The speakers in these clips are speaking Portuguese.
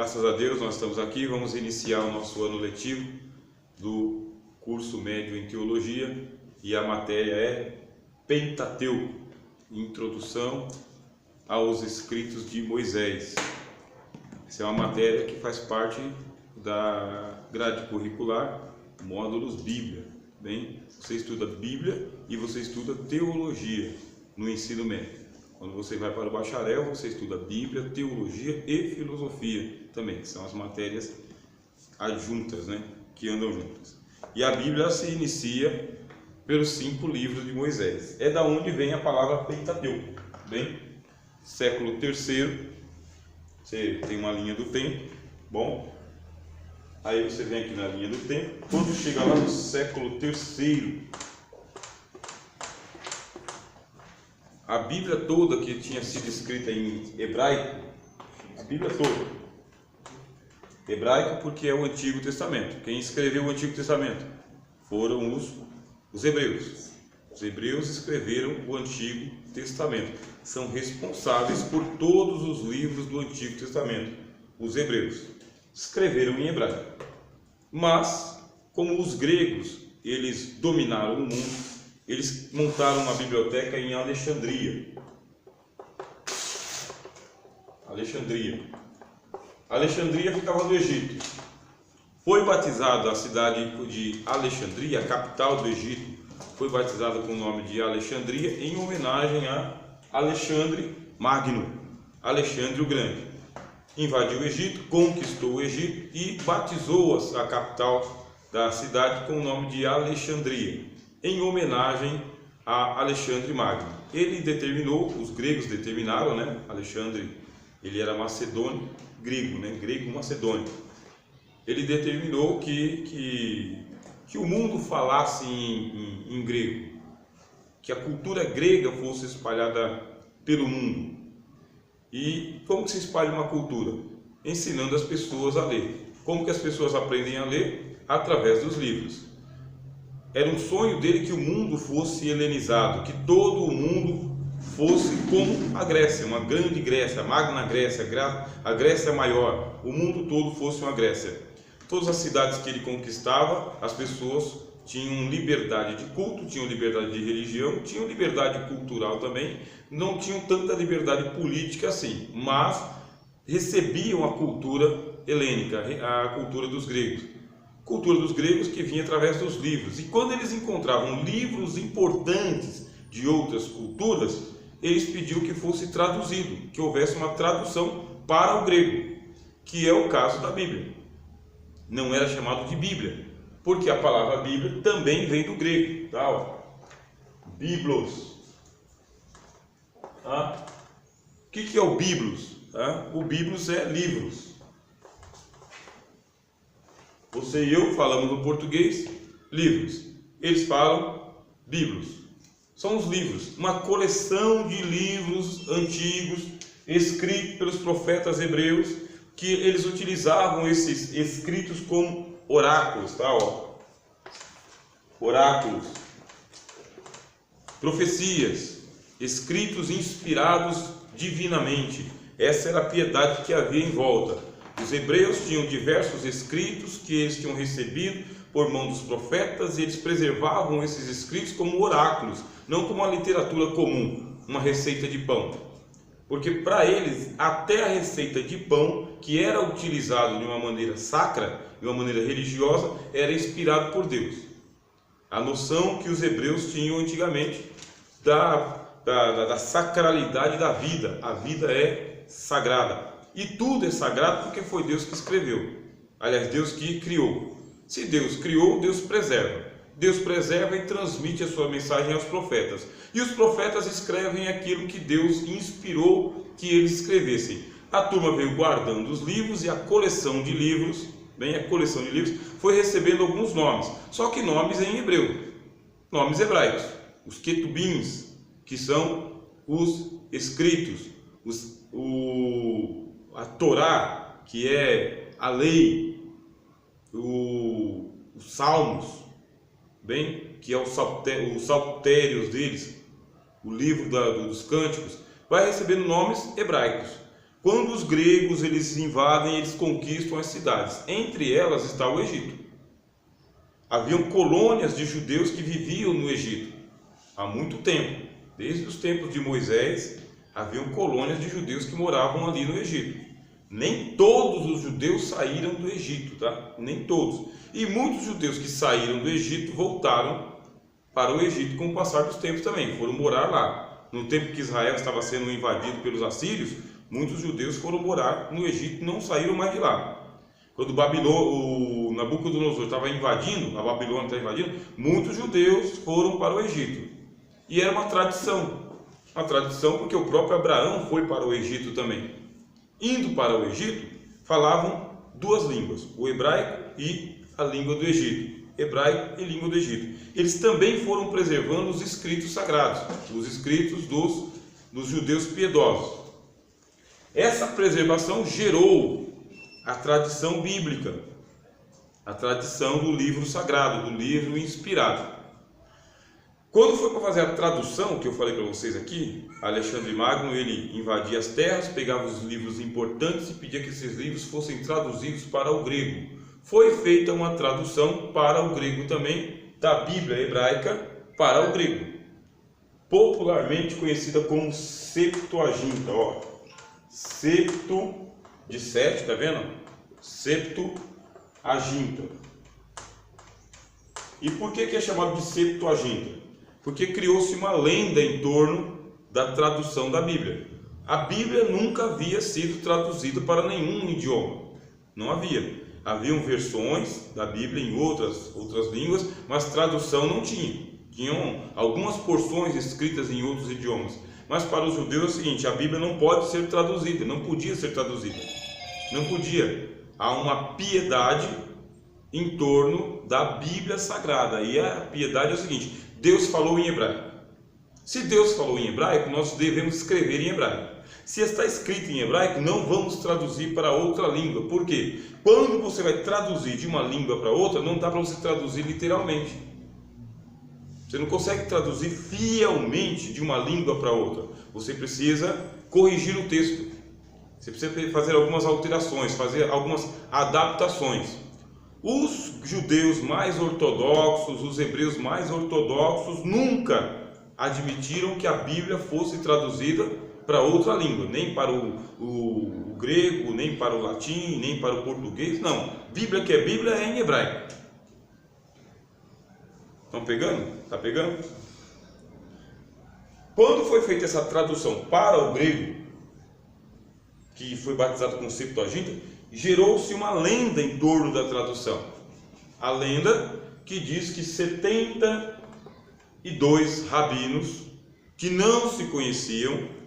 Graças a Deus nós estamos aqui, vamos iniciar o nosso ano letivo do curso médio em Teologia e a matéria é Pentateuco, Introdução aos Escritos de Moisés. Essa é uma matéria que faz parte da grade curricular Módulos Bíblia. Bem, você estuda Bíblia e você estuda Teologia no ensino médio. Quando você vai para o bacharel, você estuda Bíblia, Teologia e Filosofia também, que são as matérias adjuntas, que andam juntas. E a Bíblia se inicia pelos 5 livros de Moisés. É da onde vem a palavra Pentateuco. Bem, século III, você tem uma linha do tempo, bom, aí você vem aqui na linha do tempo, quando chega lá no século III, a Bíblia toda que tinha sido escrita em hebraico, a Bíblia toda, hebraico porque é o Antigo Testamento. Quem escreveu o Antigo Testamento foram os hebreus. Os hebreus escreveram o Antigo Testamento. São responsáveis por todos os livros do Antigo Testamento. Os hebreus escreveram em hebraico. Mas, como os gregos, eles dominaram o mundo, eles montaram uma biblioteca em Alexandria. Alexandria ficava no Egito. Foi batizada a cidade de Alexandria, a capital do Egito, foi batizada com o nome de Alexandria em homenagem a Alexandre Magno, Alexandre o Grande. Invadiu o Egito, conquistou o Egito e batizou a capital da cidade com o nome de Alexandria, em homenagem a Alexandre Magno. Ele determinou, os gregos determinaram, Alexandre, ele era macedônio, grego, grego macedônio. Ele determinou que o mundo falasse em grego, que a cultura grega fosse espalhada pelo mundo. E como que se espalha uma cultura? Ensinando as pessoas a ler. Como que as pessoas aprendem a ler? Através dos livros. Era um sonho dele que o mundo fosse helenizado, que todo o mundo fosse como a Grécia, uma grande Grécia, a Magna Grécia, a Grécia maior, o mundo todo fosse uma Grécia. Todas as cidades que ele conquistava, as pessoas tinham liberdade de culto, tinham liberdade de religião, tinham liberdade cultural também, não tinham tanta liberdade política assim, mas recebiam a cultura helênica, a cultura dos gregos. Cultura dos gregos que vinha através dos livros. E quando eles encontravam livros importantes de outras culturas, eles pediam que fosse traduzido, que houvesse uma tradução para o grego, que é o caso da Bíblia. Não era chamado de Bíblia, porque a palavra Bíblia também vem do grego, Biblos. O que é o Biblos? O Biblos é livros. Você e eu falamos no português livros, eles falam Biblos. São os livros, uma coleção de livros antigos escritos pelos profetas hebreus, que eles utilizavam esses escritos como oráculos, oráculos, profecias, escritos inspirados divinamente. Essa era a piedade que havia em volta. Os hebreus tinham diversos escritos que eles tinham recebido por mão dos profetas e eles preservavam esses escritos como oráculos, não como uma literatura comum, uma receita de pão. Porque para eles, até a receita de pão, que era utilizado de uma maneira sacra, de uma maneira religiosa, era inspirado por Deus. A noção que os hebreus tinham antigamente da sacralidade da vida. A vida é sagrada. E tudo é sagrado porque foi Deus que escreveu. Aliás, Deus que criou. Se Deus criou, Deus preserva. Deus preserva e transmite a sua mensagem aos profetas. E os profetas escrevem aquilo que Deus inspirou que eles escrevessem. A turma veio guardando os livros e a coleção de livros, foi recebendo alguns nomes. Só que nomes em hebreu, nomes hebraicos. Os ketubins, que são os escritos, a Torá, que é a lei, os salmos, que é os saltérios deles, o livro dos cânticos, vai recebendo nomes hebraicos. quando os gregos eles invadem, eles conquistam as cidades. Entre elas está o Egito. Haviam colônias de judeus que viviam no Egito há muito tempo. Desde os tempos de Moisés, haviam colônias de judeus que moravam ali no Egito. Nem todos os judeus saíram do Egito, tá? Nem todos. E muitos judeus que saíram do Egito voltaram para o Egito com o passar dos tempos também, foram morar lá. No tempo que Israel estava sendo invadido pelos assírios, muitos judeus foram morar no Egito e não saíram mais de lá. Quando o Nabucodonosor estava invadindo, a Babilônia estava invadindo, muitos judeus foram para o Egito. E era uma tradição porque o próprio Abraão foi para o Egito também. Indo para o Egito, falavam duas línguas, o hebraico e a língua do Egito. Hebraico e língua do Egito. Eles também foram preservando os escritos sagrados, os escritos dos judeus piedosos. Essa preservação gerou a tradição bíblica, a tradição do livro sagrado, do livro inspirado. Quando foi para fazer a tradução, que eu falei para vocês aqui, Alexandre Magno, ele invadia as terras, pegava os livros importantes e pedia que esses livros fossem traduzidos para o grego. Foi feita uma tradução para o grego também, da Bíblia hebraica para o grego, popularmente conhecida como Septuaginta, ó. Septo de 7, tá vendo? Septuaginta. E por que é chamado de Septuaginta? Porque criou-se uma lenda em torno da tradução da Bíblia. A Bíblia nunca havia sido traduzida para nenhum idioma. Não havia. Haviam versões da Bíblia em outras línguas, mas tradução não tinha. Tinham algumas porções escritas em outros idiomas. Mas para os judeus é o seguinte, a Bíblia não pode ser traduzida, não podia ser traduzida. Não podia. Há uma piedade em torno da Bíblia Sagrada. E a piedade é o seguinte, Deus falou em hebraico. Se Deus falou em hebraico, nós devemos escrever em hebraico. Se está escrito em hebraico, não vamos traduzir para outra língua. Por quê? Quando você vai traduzir de uma língua para outra, não dá para você traduzir literalmente. Você não consegue traduzir fielmente de uma língua para outra. Você precisa corrigir o texto. Você precisa fazer algumas alterações, fazer algumas adaptações. Os judeus mais ortodoxos, os hebreus mais ortodoxos, nunca admitiram que a Bíblia fosse traduzida para outra língua, nem para o grego, nem para o latim, nem para o português. Não, Bíblia que é Bíblia é em hebraico. Estão pegando? Está pegando? Quando foi feita essa tradução para o grego, que foi batizado com Septuaginta, gerou-se uma lenda em torno da tradução. A lenda que diz que 72 rabinos que não se conheciam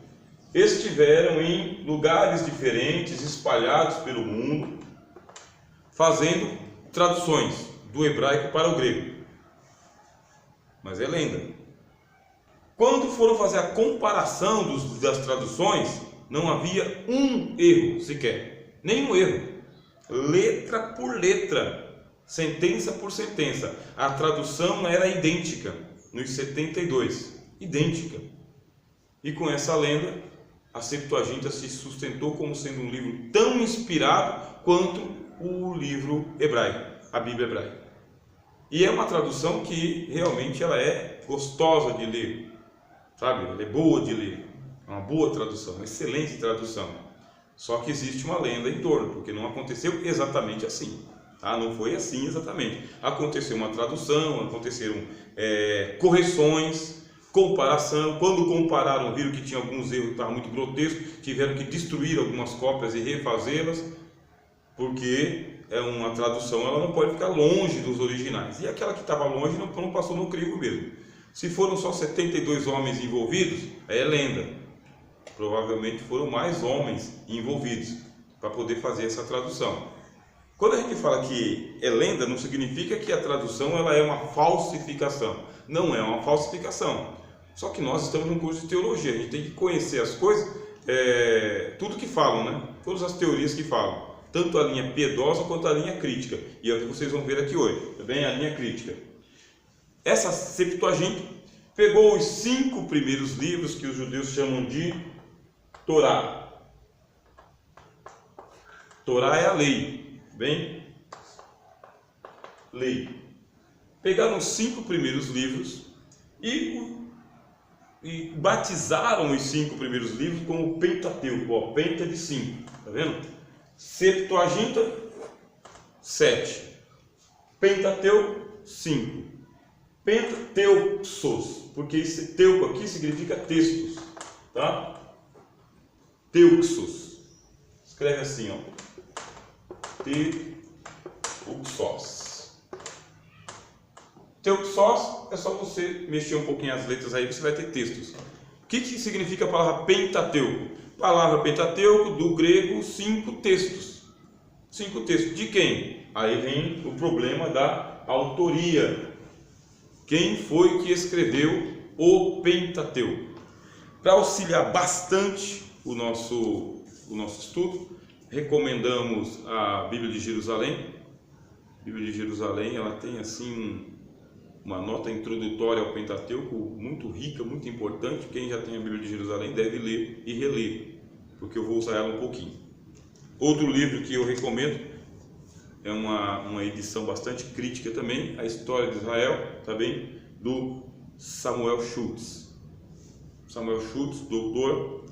estiveram em lugares diferentes, espalhados pelo mundo, fazendo traduções do hebraico para o grego. Mas é lenda. Quando foram fazer a comparação das traduções, não havia um erro sequer, nenhum erro, letra por letra, sentença por sentença. A tradução era idêntica nos 72, idêntica. E com essa lenda, a Septuaginta se sustentou como sendo um livro tão inspirado quanto o livro hebraico, a Bíblia hebraica. E é uma tradução que realmente ela é gostosa de ler, sabe? Ela é boa de ler, é uma boa tradução, uma excelente tradução. Só que existe uma lenda em torno, porque não aconteceu exatamente assim, tá? Não foi assim exatamente. Aconteceu uma tradução, aconteceram correções, comparação. Quando compararam, viram que tinha alguns erros que estavam muito grotescos, tiveram que destruir algumas cópias e refazê-las, porque é uma tradução, ela não pode ficar longe dos originais. E aquela que estava longe não passou no crivo mesmo. Se foram só 72 homens envolvidos, é lenda. Provavelmente foram mais homens envolvidos para poder fazer essa tradução. Quando a gente fala que é lenda, não significa que a tradução ela é uma falsificação. Não é uma falsificação. Só que nós estamos num curso de teologia, a gente tem que conhecer as coisas, tudo que falam, né? Todas as teorias que falam. Tanto a linha piedosa quanto a linha crítica. E é o que vocês vão ver aqui hoje, também a linha crítica. Essa Septuaginta pegou os 5 primeiros livros que os judeus chamam de Torá. Torá é a lei, bem? Lei. Pegaram os 5 primeiros livros e batizaram os 5 primeiros livros como Pentateuco, ó, penta de 5, tá vendo? Septuaginta, 7. Pentateuco, 5. Pentateuxos, porque esse teuco aqui significa textos, tá? Teuxos. Escreve assim, ó. Teuxos. Teuxos é só você mexer um pouquinho as letras aí, você vai ter textos. O que significa a palavra Pentateuco? Palavra Pentateuco, do grego, 5 textos. 5 textos. De quem? Aí vem o problema da autoria. Quem foi que escreveu o Pentateuco? Para auxiliar bastante o nosso estudo, recomendamos a Bíblia de Jerusalém. A Bíblia de Jerusalém, ela tem assim uma nota introdutória ao Pentateuco muito rica, muito importante. Quem já tem a Bíblia de Jerusalém deve ler e reler, porque eu vou usar ela um pouquinho. Outro livro que eu recomendo é uma edição bastante crítica também, A História de Israel, tá bem? Do Samuel Schultz. Samuel Schultz, doutor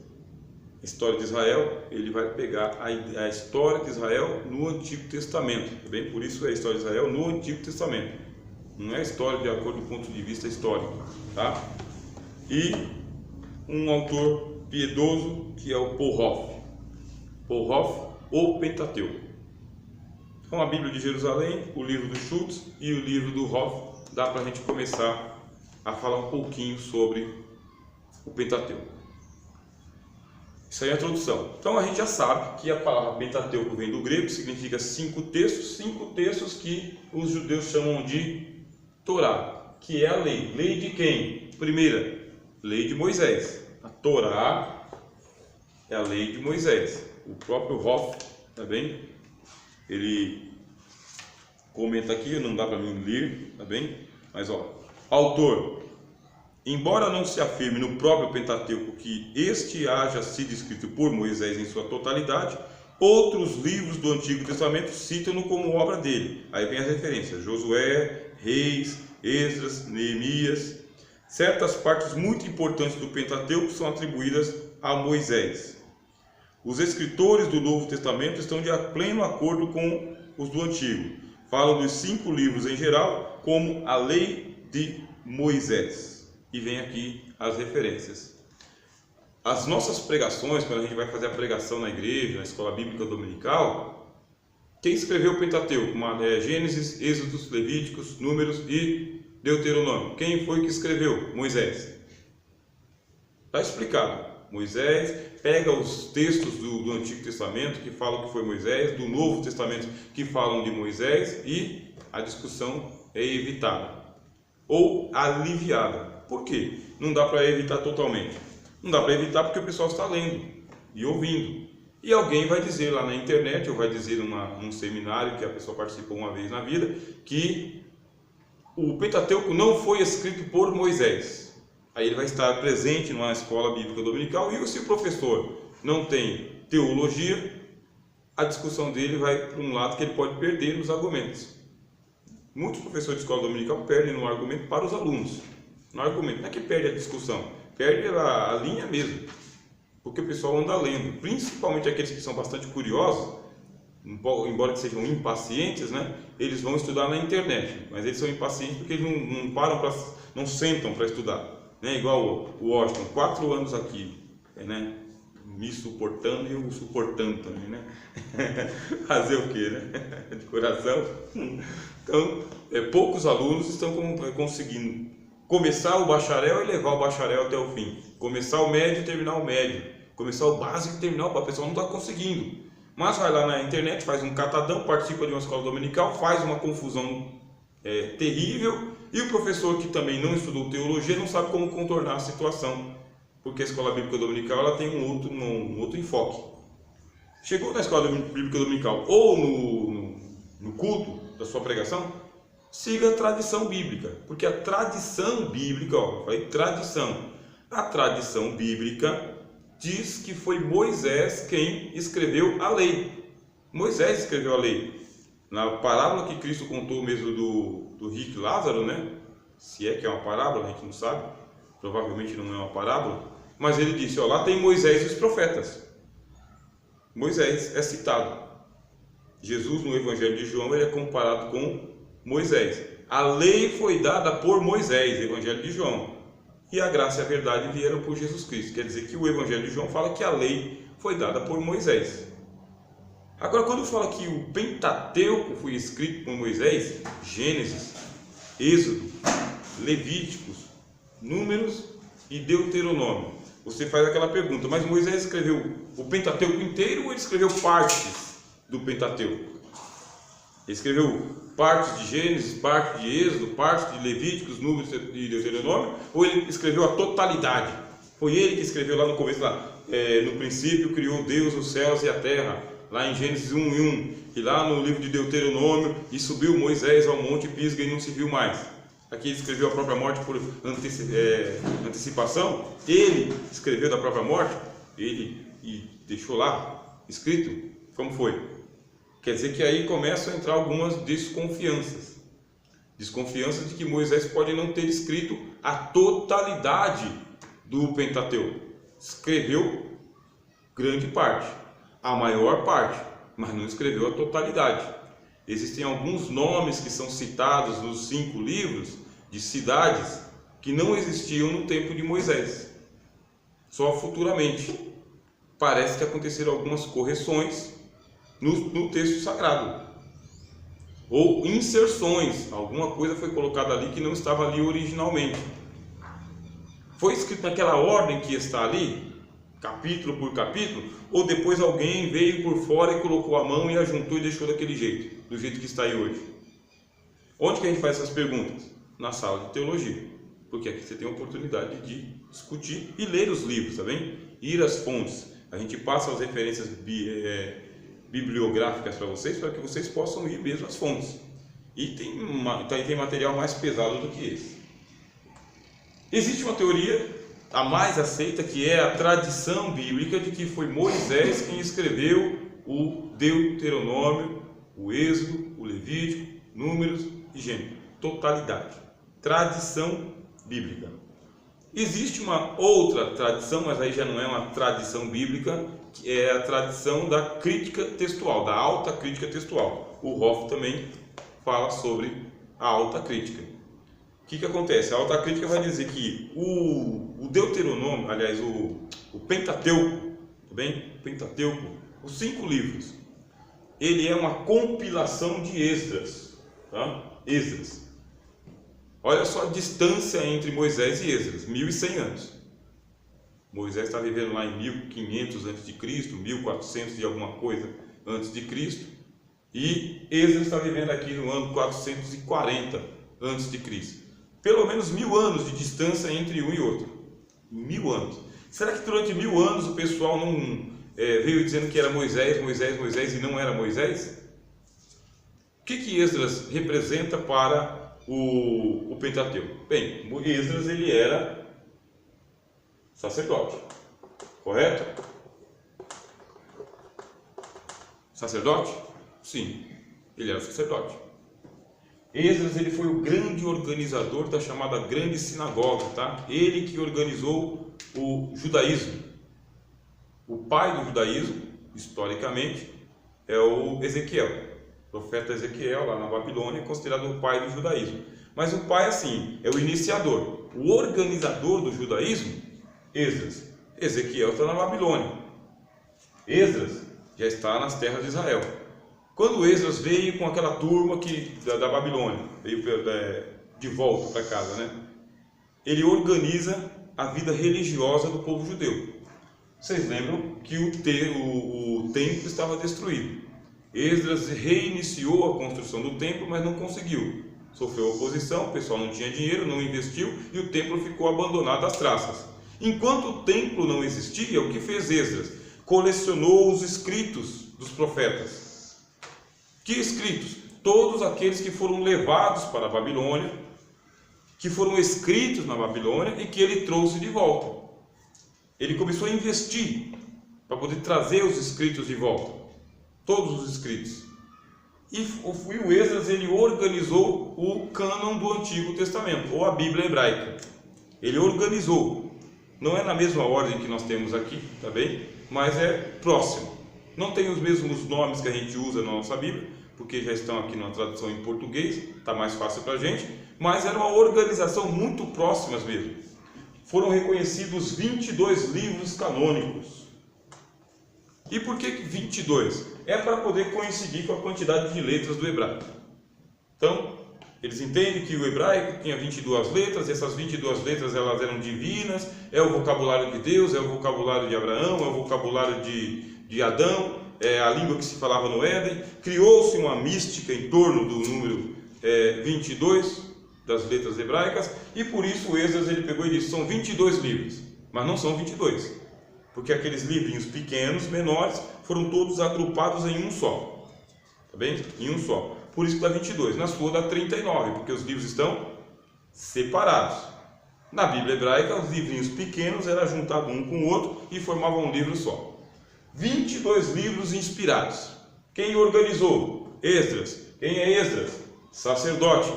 em História de Israel, ele vai pegar a história de Israel no Antigo Testamento, tá bem? Por isso é a História de Israel no Antigo Testamento. Não é história de acordo com o ponto de vista histórico, tá? E um autor piedoso que é o Paul Hoff. Paul Hoff, o Pentateuco. Então a Bíblia de Jerusalém, o livro do Schultz e o livro do Hoff, dá para a gente começar a falar um pouquinho sobre o Pentateuco. Isso aí é a introdução. Então a gente já sabe que a palavra Pentateuco vem do grego, significa 5 textos que os judeus chamam de Torá, que é a lei. Lei de quem? Primeira, lei de Moisés. A Torá é a lei de Moisés. O próprio Hoff, tá bem? Ele comenta aqui, não dá para mim ler, tá bem? Mas ó, autor: embora não se afirme no próprio Pentateuco que este haja sido escrito por Moisés em sua totalidade, outros livros do Antigo Testamento citam-no como obra dele. Aí vem as referências: Josué, Reis, Esdras, Neemias. Certas partes muito importantes do Pentateuco são atribuídas a Moisés. Os escritores do Novo Testamento estão de pleno acordo com os do Antigo. Falam dos 5 livros em geral como a lei de Moisés. E vem aqui as referências. As nossas pregações, quando a gente vai fazer a pregação na igreja, na escola bíblica dominical, quem escreveu o Pentateuco? Gênesis, Êxodos, Levíticos, Números e Deuteronômio. Quem foi que escreveu? Moisés. Está explicado. Moisés pega os textos do Antigo Testamento que falam que foi Moisés, do Novo Testamento que falam de Moisés, e a discussão é evitada ou aliviada. Por quê? Não dá para evitar totalmente. Não dá para evitar porque o pessoal está lendo e ouvindo. E alguém vai dizer lá na internet, ou vai dizer num seminário que a pessoa participou uma vez na vida, que o Pentateuco não foi escrito por Moisés. Aí ele vai estar presente numa escola bíblica dominical, e se o professor não tem teologia, a discussão dele vai para um lado que ele pode perder nos argumentos. Muitos professores de escola dominical perdem no argumento para os alunos. No argumento, não é que perde a discussão, perde a linha mesmo. Porque o pessoal anda lendo, principalmente aqueles que são bastante curiosos, embora que sejam impacientes, né? Eles vão estudar na internet, mas eles são impacientes porque eles não sentam para estudar, né? Igual o Washington, 4 anos aqui, né? Me suportando e eu o suportando também, né? Fazer o quê, né? De coração. Então, poucos alunos estão conseguindo começar o bacharel e levar o bacharel até o fim. Começar o médio e terminar o médio. Começar o básico e terminar o básico. O pessoal não está conseguindo. Mas vai lá na internet, faz um catadão, participa de uma escola dominical, faz uma confusão terrível. E o professor que também não estudou teologia não sabe como contornar a situação. Porque a escola bíblica dominical ela tem um outro enfoque. Chegou na escola bíblica dominical ou no culto da sua pregação, siga a tradição bíblica, porque a tradição bíblica, eu falei tradição, a tradição bíblica diz que foi Moisés quem escreveu a lei. Moisés escreveu a lei. Na parábola que Cristo contou mesmo do rico Lázaro, né? Se é que é uma parábola, a gente não sabe. Provavelmente não é uma parábola. Mas ele disse, ó, lá tem Moisés e os profetas. Moisés é citado. Jesus no Evangelho de João ele é comparado com Moisés. A lei foi dada por Moisés, Evangelho de João. E a graça e a verdade vieram por Jesus Cristo. Quer dizer que o Evangelho de João fala que a lei foi dada por Moisés. Agora, quando fala que o Pentateuco foi escrito por Moisés, Gênesis, Êxodo, Levíticos, Números e Deuteronômio, você faz aquela pergunta, mas Moisés escreveu o Pentateuco inteiro ou ele escreveu partes do Pentateuco? Ele escreveu partes de Gênesis, parte de Êxodo, parte de Levíticos, Números e Deuteronômio, ou ele escreveu a totalidade? Foi ele que escreveu lá no começo, no princípio criou Deus os céus e a terra, lá em Gênesis 1:1, e lá no livro de Deuteronômio, e subiu Moisés ao monte Pisga e não se viu mais. Aqui ele escreveu a própria morte por antecipação. Ele escreveu da própria morte, ele e deixou lá escrito. Como foi? Quer dizer que aí começam a entrar algumas desconfianças. Desconfianças de que Moisés pode não ter escrito a totalidade do Pentateuco. Escreveu grande parte, a maior parte, mas não escreveu a totalidade. Existem alguns nomes que são citados nos 5 livros de cidades que não existiam no tempo de Moisés, só futuramente. Parece que aconteceram algumas correções no texto sagrado, ou inserções, alguma coisa foi colocada ali que não estava ali originalmente. Foi escrito naquela ordem que está ali, capítulo por capítulo, ou depois alguém veio por fora e colocou a mão e ajuntou e deixou daquele jeito, do jeito que está aí hoje? Onde que a gente faz essas perguntas? Na sala de teologia, porque aqui você tem a oportunidade de discutir e ler os livros, tá bem? Ir às fontes. A gente passa as referências bibliográficas para que vocês possam ir mesmo às fontes. E tem material mais pesado do que esse. Existe uma teoria, a mais aceita, que é a tradição bíblica de que foi Moisés quem escreveu o Deuteronômio, o Êxodo, o Levítico, Números e Gênesis. Totalidade. Tradição bíblica. Existe uma outra tradição, mas aí já não é uma tradição bíblica, que é a tradição da crítica textual, da alta crítica textual. O Hoff também fala sobre a alta crítica. O que acontece? A alta crítica vai dizer que o Deuteronômio, aliás, o Pentateuco, tá bem? O Pentateuco, os 5 livros, ele é uma compilação de Esdras, tá? Esdras. Olha só a distância entre Moisés e Esdras, 1100 anos. Moisés está vivendo lá em 1500 a.C., 1400 e alguma coisa antes de Cristo, e Esdras está vivendo aqui no ano 440 a.C. Pelo menos 1000 anos de distância entre um e outro. 1000 anos. Será que durante 1000 anos o pessoal não veio dizendo que era Moisés e não era Moisés? O que Esdras representa para o Pentateuco? Bem, Esdras ele era sacerdote, correto? Sacerdote? Sim, ele era sacerdote. Esdras ele foi o grande organizador da chamada Grande Sinagoga, tá? Ele que organizou o judaísmo. O pai do judaísmo, historicamente, é o Ezequiel. O profeta Ezequiel, lá na Babilônia, é considerado o pai do judaísmo. Mas o pai, assim, é o iniciador. O organizador do judaísmo, Esdras. Ezequiel está na Babilônia. Esdras já está nas terras de Israel. Quando Esdras veio com aquela turma da Babilônia, veio de volta para casa, né? Ele organiza a vida religiosa do povo judeu. Vocês lembram que o templo estava destruído. Esdras reiniciou a construção do templo, mas não conseguiu. Sofreu oposição, o pessoal não tinha dinheiro, não investiu e o templo ficou abandonado às traças. Enquanto o templo não existia, o que fez Esdras? Colecionou os escritos dos profetas. Que escritos? Todos aqueles que foram levados para a Babilônia, que foram escritos na Babilônia e que ele trouxe de volta. Ele começou a investir para poder trazer os escritos de volta. todos os escritos. E o Esdras, ele organizou o cânon do Antigo Testamento, ou a Bíblia hebraica. Ele organizou. Não é na mesma ordem que nós temos aqui, tá bem? Mas é próximo. Não tem os mesmos nomes que a gente usa na nossa Bíblia, porque já estão aqui na tradução em português, está mais fácil para a gente, mas era uma organização muito próximas mesmo. Foram reconhecidos 22 livros canônicos. E por que 22? É para poder coincidir com a quantidade de letras do hebraico. Então, eles entendem que o hebraico tinha 22 letras, e essas 22 letras elas eram divinas, é o vocabulário de Deus, é o vocabulário de Abraão, é o vocabulário de Adão, é a língua que se falava no Éden. Criou-se uma mística em torno do número 22 das letras hebraicas, e por isso o Esdras ele pegou e disse, são 22 livros, mas não são 22. Porque aqueles livrinhos pequenos, menores, foram todos agrupados em um só. Tá bem? Em um só. Por isso que dá 22. Na sua dá 39, porque os livros estão separados. Na Bíblia hebraica, os livrinhos pequenos eram juntados um com o outro e formavam um livro só. 22 livros inspirados. Quem organizou? Esdras. Quem é Esdras? Sacerdote.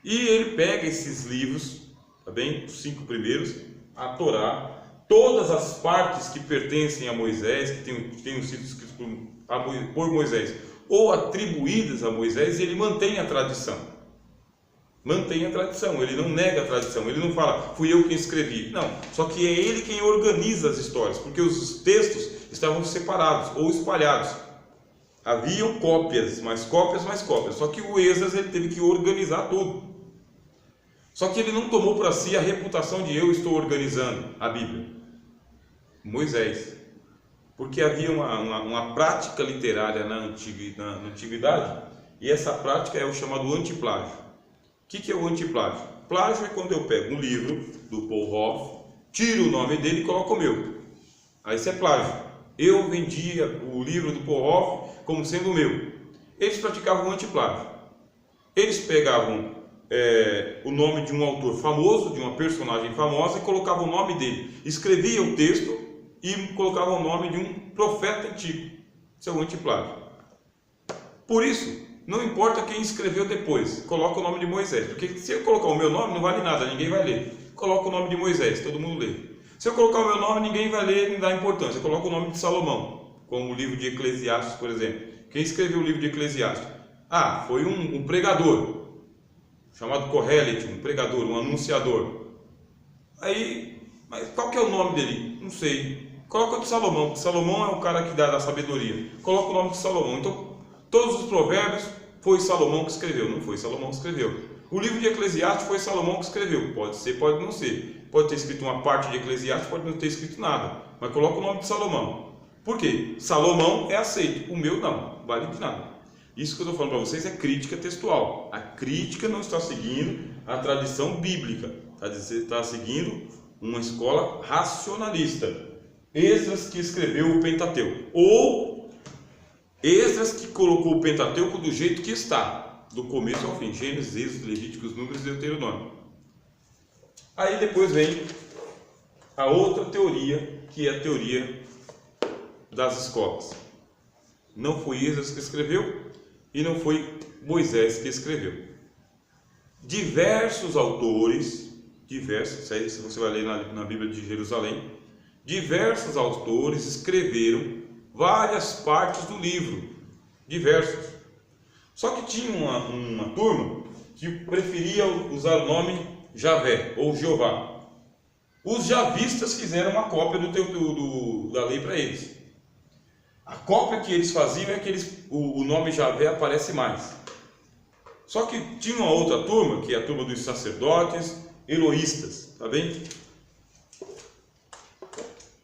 E ele pega esses livros, tá bem? Os 5 primeiros, a Torá, todas as partes que pertencem a Moisés, que tenham sido escritas por Moisés, ou atribuídas a Moisés, ele mantém a tradição. Mantém a tradição, ele não nega a tradição, ele não fala, fui eu quem escrevi. Não, só que é ele quem organiza as histórias, porque os textos estavam separados ou espalhados. Haviam cópias, mais cópias, mais cópias. Só que o Esdras ele teve que organizar tudo. Só que ele não tomou para si a reputação de eu estou organizando a Bíblia. Moisés, porque havia uma prática literária na antiguidade, e essa prática é o chamado antiplágio. O que é o antiplágio? Plágio é quando eu pego um livro do Paul Hoff, tiro o nome dele e coloco o meu. Aí isso é plágio. Eu vendia o livro do Paul Hoff como sendo o meu. Eles praticavam o antiplágio. Eles pegavam o nome de um autor famoso, de uma personagem famosa, e colocavam o nome dele. Escrevia o texto e colocava o nome de um profeta antigo. Isso é o antiplágio. Por isso, não importa quem escreveu depois, coloca o nome de Moisés, porque se eu colocar o meu nome não vale nada, ninguém vai ler. Coloca o nome de Moisés, todo mundo lê. Se eu colocar o meu nome, ninguém vai ler, não dá importância. Coloca o nome de Salomão, como o livro de Eclesiastes, por exemplo. Quem escreveu o livro de Eclesiastes? Foi um pregador, chamado Corrélite, um pregador, um anunciador. Mas qual que é o nome dele? Não sei. Coloca o de Salomão, porque Salomão é o cara que dá da sabedoria. Coloca o nome de Salomão. Então, todos os provérbios foi Salomão que escreveu. Não foi Salomão que escreveu. O livro de Eclesiastes foi Salomão que escreveu. Pode ser, pode não ser. Pode ter escrito uma parte de Eclesiastes, pode não ter escrito nada. Mas coloca o nome de Salomão. Por quê? Salomão é aceito. O meu não vale de nada. Isso que eu estou falando para vocês é crítica textual. A crítica não está seguindo a tradição bíblica. Está seguindo uma escola racionalista. Esdras que escreveu o Pentateuco, ou Esdras que colocou o Pentateuco do jeito que está, do começo ao fim, Gênesis, Êxodo, Levíticos, Números e Deuteronômio. Aí depois vem a outra teoria, que é a teoria das escolas. Não foi Esdras que escreveu e não foi Moisés que escreveu. Diversos autores, isso aí você vai ler na Bíblia de Jerusalém, diversos autores escreveram várias partes do livro, diversos. Só que tinha uma turma que preferia usar o nome Javé ou Jeová. Os javistas fizeram uma cópia da lei para eles. A cópia que eles faziam é que o nome Javé aparece mais. Só que tinha uma outra turma, que é a turma dos sacerdotes eloístas, tá bem?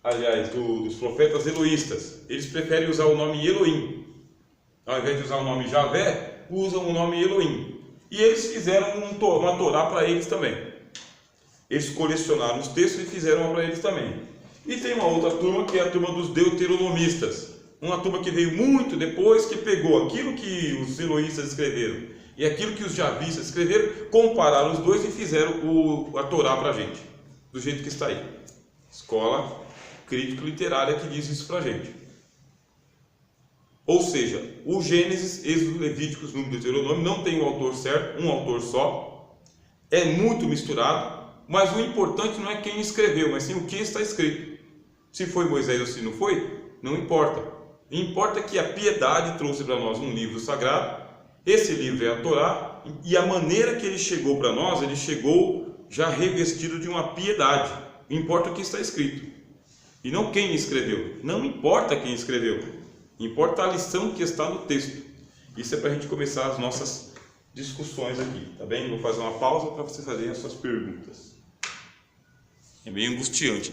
Aliás, dos profetas eloístas. Eles preferem usar o nome Elohim. Ao invés de usar o nome Javé, usam o nome Elohim. E eles fizeram uma Torá para eles também. Eles colecionaram os textos e fizeram uma para eles também. E tem uma outra turma que é a turma dos deuteronomistas. Uma turma que veio muito depois, que pegou aquilo que os eloístas escreveram e aquilo que os javistas escreveram, compararam os dois e fizeram a Torá para a gente, do jeito que está aí. Escola crítico-literária que diz isso para a gente. Ou seja, o Gênesis, Êxodo, Levíticos, Número, Deuteronômio não tem um autor certo, um autor só. É muito misturado, mas o importante não é quem escreveu, mas sim o que está escrito. Se foi Moisés ou se não foi, não importa. Importa que a piedade trouxe para nós um livro sagrado. Esse livro é a Torá, e a maneira que ele chegou para nós, ele chegou já revestido de uma piedade. Importa o que está escrito, e não quem escreveu. Não importa quem escreveu, importa a lição que está no texto. Isso é para a gente começar as nossas discussões aqui, tá bem? Vou fazer uma pausa para vocês fazerem as suas perguntas. É meio angustiante.